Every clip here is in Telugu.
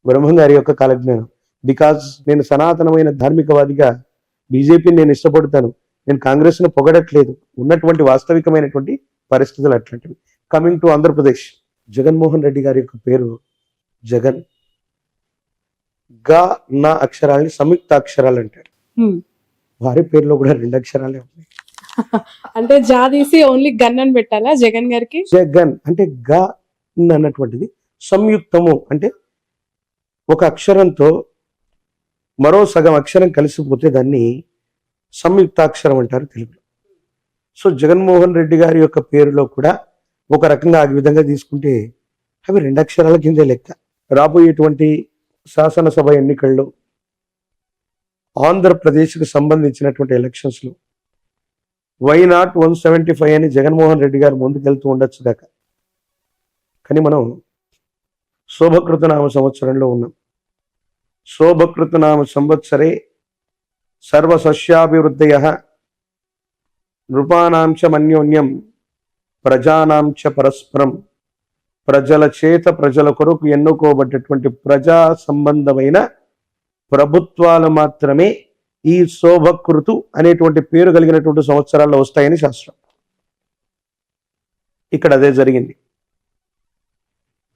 బ్రహ్మం గారి యొక్క కాలజ్ఞానం. బికాజ్ నేను సనాతనమైన ధార్మికవాదిగా బీజేపీని నేను ఇష్టపడతాను, నేను కాంగ్రెస్ను పొగడట్లేదు, ఉన్నటువంటి వాస్తవికమైనటువంటి పరిస్థితులు అట్లాంటివి. కమింగ్ టు ఆంధ్రప్రదేశ్, జగన్మోహన్ రెడ్డి గారి యొక్క పేరు జగన్. గా నా అక్షరాలని సంయుక్త అక్షరాలు అంటారు. వారి పేరులో కూడా 2 అక్షరాలే ఉన్నాయి. అంటే జాదీసి ఓన్లీ గన్ అని పెట్టాలా జగన్ గారికి? జగన్ అంటే గా అన్నటువంటిది సంయుక్తము, అంటే ఒక అక్షరంతో మరో సగం అక్షరం కలిసిపోతే దాన్ని సంయుక్తాక్షరం అంటారు తెలుగులో. సో జగన్మోహన్ రెడ్డి గారి యొక్క పేరులో కూడా ఒక రకంగా ఆ విధంగా తీసుకుంటే అవి 2 అక్షరాల కిందే లెక్క. రాబోయేటువంటి శాసనసభ ఎన్నికల్లో ఆంధ్రప్రదేశ్కి సంబంధించినటువంటి ఎలక్షన్స్లో వై నాట్ 175 అని జగన్మోహన్ రెడ్డి గారు ముందుకెళ్తూ ఉండొచ్చు దాకా. కానీ మనం శోభకృతనామ సంవత్సరంలో ఉన్నాం. శోభకృతనామ సంవత్సరే సర్వసస్యాభివృద్ధయః నృపానాంచ మన్యోన్యం ప్రజానాంచ పరస్పరం. ప్రజల చేత ప్రజల కొరకు ఎన్నుకోబడ్డటువంటి ప్రజా సంబంధమైన ప్రభుత్వాలు మాత్రమే ఈ శోభకృతు అనేటువంటి పేరు కలిగినటువంటి సంవత్సరాల్లో వస్తాయని శాస్త్రం. ఇక్కడ అదే జరిగింది.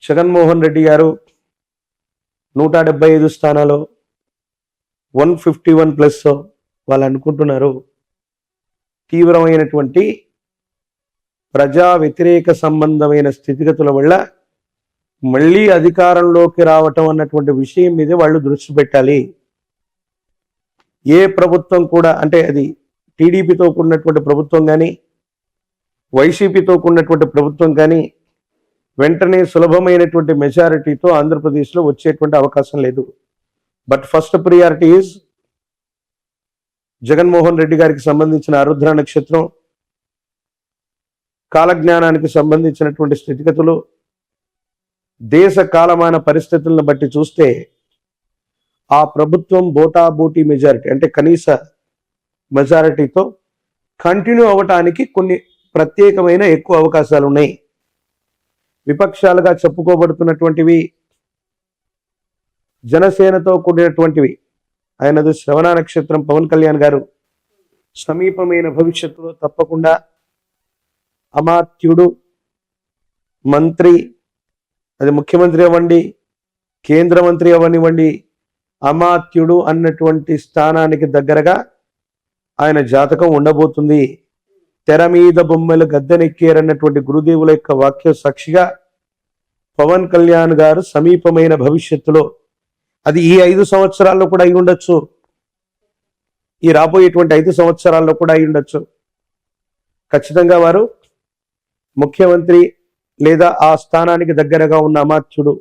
జగన్మోహన్ రెడ్డి గారు 175 స్థానాలు 151+ వాళ్ళు అనుకుంటున్నారు. తీవ్రమైనటువంటి ప్రజా వ్యతిరేక సంబంధమైన స్థితిగతుల వల్ల మళ్ళీ అధికారంలోకి రావటం అన్నటువంటి విషయం మీద వాళ్ళు దృష్టి పెట్టాలి. ఏ ప్రభుత్వం కూడా, అంటే అది టీడీపీతో కూడినటువంటి ప్రభుత్వం కానీ వైసీపీతో కూడినటువంటి ప్రభుత్వం కానీ వెంటనే సులభమైనటువంటి మెజారిటీతో ఆంధ్రప్రదేశ్లో వచ్చేటువంటి అవకాశం లేదు. But first priority is Jaganmohan Reddy గారికి సంబంధించిన ఆరుద్ర నక్షత్రం, కాలజ్ఞానానికి సంబంధించినటువంటి స్థితిగతులు, దేశ కాలమాన పరిస్థితులను బట్టి చూస్తే ఆ ప్రభుత్వం బోటాబోటీ మెజారిటీ, అంటే కనీస మెజారిటీతో కంటిన్యూ అవ్వటానికి కొన్ని ప్రత్యేకమైన ఎక్కువ అవకాశాలు ఉన్నాయి. విపక్షాలుగా చెప్పుకోబడుతున్నటువంటివి జనసేనతో కూడినటువంటివి. ఆయనది శ్రవణ నక్షత్రం. పవన్ కళ్యాణ్ గారు సమీపమైన భవిష్యత్తులో తప్పకుండా అమాత్యుడు, మంత్రి, అది ముఖ్యమంత్రి అవ్వండి, కేంద్ర మంత్రి అవ్వనివ్వండి, అమాత్యుడు అన్నటువంటి స్థానానికి దగ్గరగా ఆయన జాతకం ఉండబోతుంది. తెర మీద బొమ్మలు గద్దెనెక్కారన్నటువంటి గురుదేవుల యొక్క వాక్య సాక్షిగా పవన్ కళ్యాణ్ గారు సమీపమైన భవిష్యత్తులో, అది ఈ 5 సంవత్సరాల్లో కూడా అయి ఉండొచ్చు, ఈ రాబోయేటువంటి 5 సంవత్సరాల్లో కూడా అయి ఉండొచ్చు, ఖచ్చితంగా వారు ముఖ్యమంత్రి లేదా ఆ స్థానానికి దగ్గరగా ఉన్న అమాత్యుడు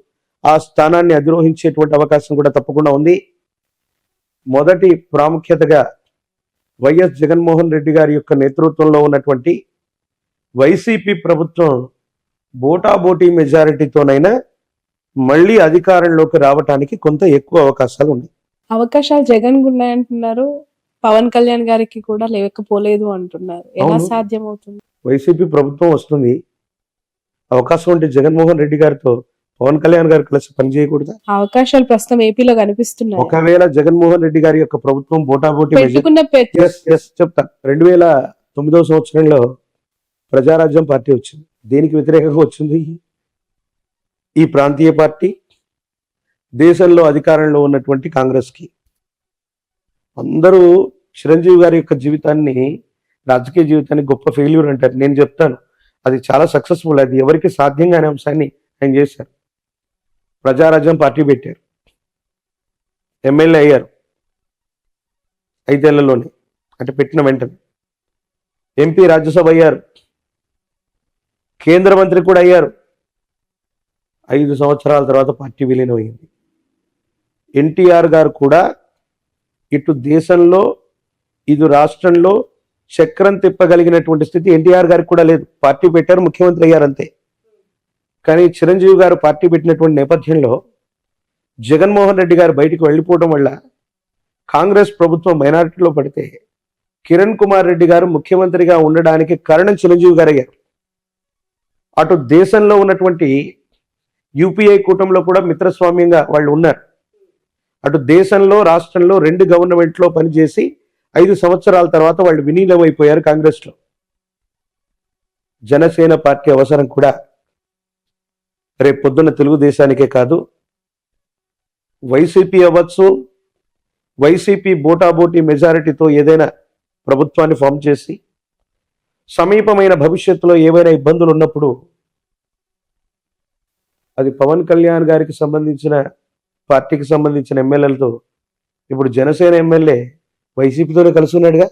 ఆ స్థానాన్ని అధిరోహించేటువంటి అవకాశం కూడా తప్పకుండా ఉంది. మొదటి ప్రాముఖ్యతగా వైఎస్ జగన్మోహన్ రెడ్డి గారి యొక్క నేతృత్వంలో ఉన్నటువంటి వైసీపీ ప్రభుత్వం బోటాబోటీ మెజారిటీతోనైనా మళ్ళీ అధికారంలోకి రావటానికి కొంత ఎక్కువ అవకాశాలు ఉన్నాయి. అవకాశాలు జగన్ ఉన్నాయంటున్నారు, పవన్ కళ్యాణ్ గారికి కూడా లేకపోలేదు అంటున్నారు. ఎలా సాధ్యం అవుతుంది? వైసీపీ ప్రభుత్వం వస్తుంది, అవకాశం ఉంటే జగన్మోహన్ రెడ్డి గారితో పవన్ కళ్యాణ్ గారు కలిసి పనిచేయకూడదా? అవకాశాలు ప్రస్తుతం ఏపీలో కనిపిస్తున్నాయి. ఒకవేళ జగన్మోహన్ రెడ్డి గారి యొక్క ప్రభుత్వం బోటాబోటీ చెప్తా, 2009 సంవత్సరంలో ప్రజారాజ్యం పార్టీ వచ్చింది. దేనికి వ్యతిరేకంగా వచ్చింది? ఈ ప్రాంతీయ పార్టీ దేశంలో అధికారంలో ఉన్నటువంటి కాంగ్రెస్కి. అందరూ చిరంజీవి గారి యొక్క జీవితాన్ని, రాజకీయ జీవితాన్ని గొప్ప ఫెయిల్యూర్ అంటారు. నేను చెప్తాను అది చాలా సక్సెస్ఫుల్. అది ఎవరికి సాధ్యం కాని అంశాన్ని ఆయన చేశారు. ప్రజారాజ్యం పార్టీ పెట్టారు, ఎమ్మెల్యే అయ్యారు 5 ఏళ్లలోనే, అంటే పెట్టిన వెంటనే ఎంపీ, రాజ్యసభ అయ్యారు, కేంద్ర మంత్రి కూడా అయ్యారు. 5 సంవత్సరాల తర్వాత పార్టీ విలీనం అయింది. ఎన్టీఆర్ గారు కూడా ఇటు దేశంలో ఇటు రాష్ట్రంలో చక్రం తిప్పగలిగినటువంటి స్థితి ఎన్టీఆర్ గారికి కూడా లేదు. పార్టీ పెట్టారు, ముఖ్యమంత్రి అయ్యారు అంతే. కానీ చిరంజీవి గారు పార్టీ పెట్టినటువంటి నేపథ్యంలో జగన్మోహన్ రెడ్డి గారు బయటికి వెళ్ళిపోవడం వల్ల కాంగ్రెస్ ప్రభుత్వం మైనారిటీలో పడితే కిరణ్ కుమార్ రెడ్డి గారు ముఖ్యమంత్రిగా ఉండడానికి కారణం చిరంజీవి గారు అయ్యారు. అటు దేశంలో ఉన్నటువంటి యూపీఏ కూటమిలో కూడా మిత్రస్వామ్యంగా వాళ్ళు ఉన్నారు. అటు దేశంలో రాష్ట్రంలో 2 గవర్నమెంట్లో పనిచేసి 5 సంవత్సరాల తర్వాత వాళ్ళు విలీనమైపోయారు కాంగ్రెస్లో. జనసేన పార్టీ అవసరం కూడా రేపు పొద్దున్న తెలుగుదేశానికే కాదు, వైసీపీ అవ్వచ్చు, వైసీపీ బోటాబోటీ మెజారిటీతో ఏదైనా ప్రభుత్వాన్ని ఫామ్ చేసి సమీపమైన భవిష్యత్తులో ఏవైనా ఇబ్బందులు ఉన్నప్పుడు అది పవన్ కళ్యాణ్ గారికి సంబంధించిన పార్టీకి సంబంధించిన ఎమ్మెల్యేలతో, ఇప్పుడు జనసేన ఎమ్మెల్యే వైసీపీతోనే కలిసి ఉన్నాడుగా.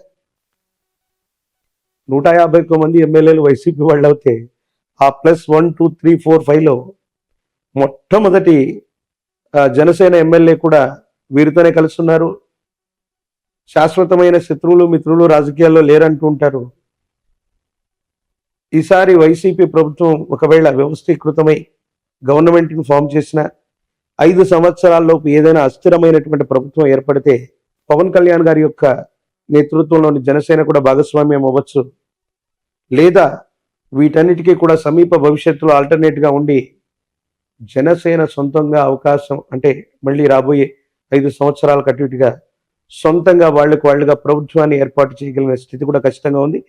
151 మంది ఎమ్మెల్యేలు వైసీపీ వాళ్ళు అవుతే ఆ ప్లస్ 1, 2, 3, 4, 5లో మొట్టమొదటి జనసేన ఎమ్మెల్యే కూడా వీరితోనే కలుస్తున్నారు. శాశ్వతమైన శత్రువులు మిత్రులు రాజకీయాల్లో లేరంటూ ఉంటారు. ఈసారి వైసీపీ ప్రభుత్వం ఒకవేళ వ్యవస్థీకృతమై గవర్నమెంట్ని ఫామ్ చేసిన 5 సంవత్సరాల్లోపు ఏదైనా అస్థిరమైనటువంటి ప్రభుత్వం ఏర్పడితే పవన్ కళ్యాణ్ గారి యొక్క నేతృత్వంలోని జనసేన కూడా భాగస్వామ్యం అవ్వచ్చు, లేదా వీటన్నిటికీ కూడా సమీప భవిష్యత్తులో ఆల్టర్నేట్గా ఉండి జనసేన సొంతంగా అవకాశం, అంటే మళ్ళీ రాబోయే 5 సంవత్సరాలకు అటు ఇటుగా సొంతంగా వాళ్ళుగా ప్రభుత్వాన్ని ఏర్పాటు చేయగలిగిన స్థితి కూడా ఖచ్చితంగా ఉంది.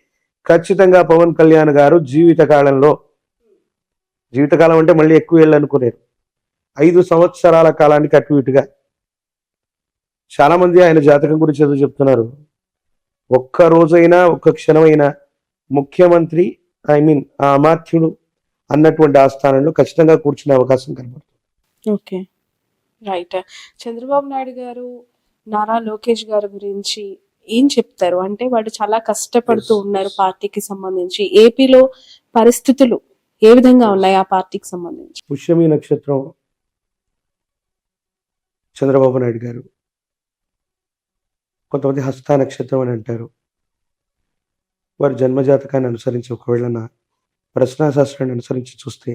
ఖచ్చితంగా పవన్ కళ్యాణ్ గారు జీవితకాలం అంటే మళ్ళీ ఎక్కువ ఏళ్ళు అనుకునేరు, 5 సంవత్సరాల కాలానికి అటు ఇటుగా. చాలా మంది ఆయన జాతకం గురించి ఏదో చెప్తున్నారు. ఒక్క రోజైనా ఒక్క క్షణమైనా ముఖ్యమంత్రి ఆ అమాత్యుడు అన్నటువంటి ఆ స్థానంలో ఖచ్చితంగా కూర్చునే అవకాశం కనబడుతుంది. Okay, right. చంద్రబాబు నాయుడు గారు నారా లోకేష్ గారి గురించి ఏం చెప్తారు? అంటే వాళ్ళు చాలా కష్టపడుతూ ఉన్నారు పార్టీకి సంబంధించి. ఏపీలో పరిస్థితులు ఏ విధంగా ఉన్నాయి ఆ పార్టీకి సంబంధించి? పుష్యమి నక్షత్రం చంద్రబాబు నాయుడు గారు, కొంతమంది హస్త నక్షత్రం అని అంటారు. వారి జన్మజాతకాన్ని అనుసరించి ఒకవేళ నా ప్రశ్నాశాస్త్రాన్ని అనుసరించి చూస్తే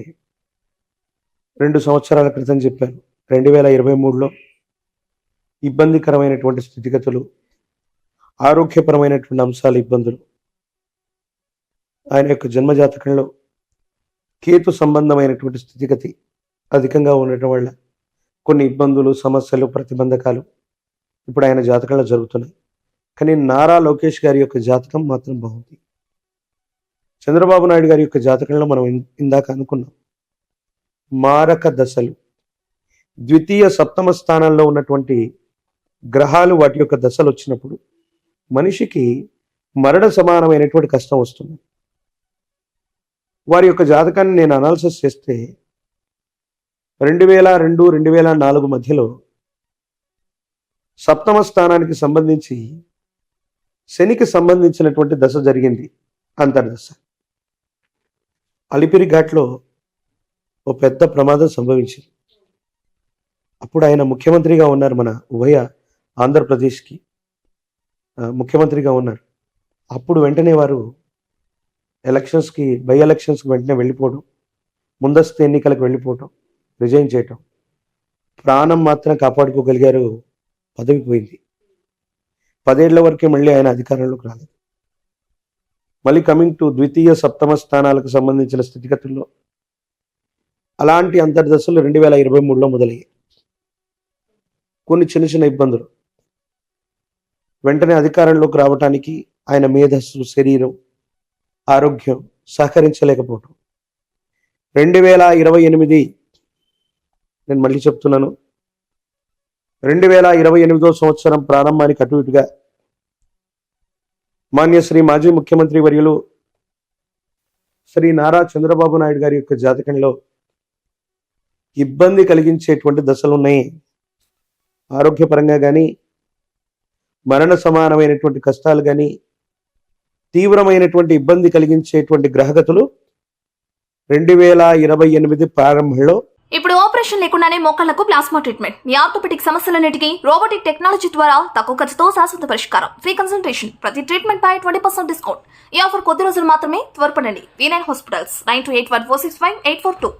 2 సంవత్సరాల క్రితం చెప్పాను, 2023లో ఇబ్బందికరమైనటువంటి స్థితిగతులు, ఆరోగ్యపరమైనటువంటి అంశాలు, ఇబ్బందులు. ఆయన యొక్క జన్మజాతకంలో కేతు సంబంధమైనటువంటి స్థితిగతి అధికంగా ఉండటం వల్ల కొన్ని ఇబ్బందులు, సమస్యలు, ప్రతిబంధకాలు ఇప్పుడు ఆయన జాతకంలో జరుగుతున్నాయి. కానీ నారా లోకేష్ గారి యొక్క జాతకం మాత్రం బాగుంది. చంద్రబాబు నాయుడు గారి యొక్క జాతకంలో మనం ఇందాక అనుకున్నాం, మారక దశలు, ద్వితీయ సప్తమ స్థానాల్లో ఉన్నటువంటి గ్రహాలు వాటి యొక్క దశలు వచ్చినప్పుడు మనిషికి మరణ సమానమైనటువంటి కష్టం వస్తుంది. వారి యొక్క జాతకాన్ని నేను అనాలిసిస్ చేస్తే 2002, 2004 మధ్యలో సప్తమ స్థానానికి సంబంధించి శనికి సంబంధించినటువంటి దశ జరిగింది, అంతర్దశ. అలిపిరి ఘాట్లో ఓ పెద్ద ప్రమాదం సంభవించింది. అప్పుడు ఆయన ముఖ్యమంత్రిగా ఉన్నారు, మన ఉభయ ఆంధ్రప్రదేశ్కి ముఖ్యమంత్రిగా ఉన్నారు. అప్పుడు వెంటనే వారు బై ఎలక్షన్స్కి వెంటనే వెళ్ళిపోవడం, ముందస్తు ఎన్నికలకు వెళ్ళిపోవటం, రిజైన్ చేయటం. ప్రాణం మాత్రం కాపాడుకోగలిగారు, పదవి పోయింది. 10 ఏళ్ల వరకే మళ్ళీ ఆయన అధికారంలోకి రాలేదు. మళ్ళీ కమింగ్ టు ద్వితీయ సప్తమ స్థానాలకు సంబంధించిన స్థితిగతుల్లో అలాంటి అంతర్దశలు 2023లో మొదలయ్యాయి. కొన్ని చిన్న ఇబ్బందులు, వెంటనే అధికారంలోకి రావటానికి ఆయన మేధస్సు, శరీరం, ఆరోగ్యం సహకరించలేకపోవటం. 2028, నేను మళ్ళీ చెప్తున్నాను, 2028వ సంవత్సరం ప్రారంభానికి అటు ఇటుగా మాన్యశ్రీ మాజీ ముఖ్యమంత్రి వర్యులు శ్రీ నారా చంద్రబాబు నాయుడు గారి యొక్క జాతకంలో ఇబ్బంది కలిగించేటువంటి దశలు ఉన్నాయి. ఆరోగ్యపరంగా కానీ, మరణ సమానమైనటువంటి కష్టాలు కానీ, తీవ్రమైనటువంటి ఇబ్బంది కలిగించేటువంటి గ్రహగతులు 2028 ప్రారంభంలో. ఇప్పుడు ఆపరేషన్ లేకుండానే మోకాళ్లకు ప్లాస్మా ట్రీట్మెంట్, మీ ఆర్థోపెడిక్ సమస్యలన్నిటికీ రోబోటిక్ టెక్నాలజీ ద్వారా తక్కువ ఖర్చుతో శాశ్వత పరిష్కారం, ఫ్రీ కన్సల్టేషన్, ప్రతి ట్రీట్మెంట్ పై 20% డిస్కౌంట్. ఈ ఆఫర్ కొద్ది రోజులు మాత్రమే, త్వరపడండి. V9 hospitals 9281465842.